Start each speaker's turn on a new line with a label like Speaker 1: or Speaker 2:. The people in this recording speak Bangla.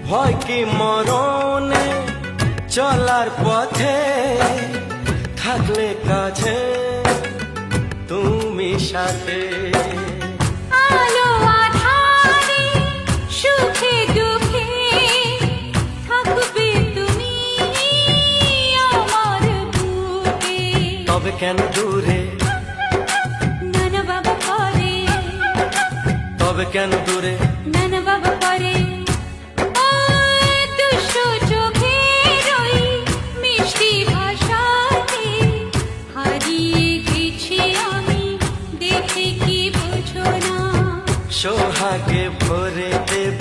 Speaker 1: ভয় কি মরণে চলার পথে থাকলে কাছে তুমি সাথে
Speaker 2: আলো আঁধারে সুখে দুঃখে থাকবে তুমি আমার বুকে।
Speaker 1: তবে কেন দূরে
Speaker 2: নানা বাবা করে,
Speaker 1: তবে কেন দূরে
Speaker 2: নানা বাবা করে দুষ্ট চোখের ওই মিষ্টি ভাষাতে হারিয়ে গেছি আমি, দেখে কি বোঝো না
Speaker 1: সোহাগে ভরে দেব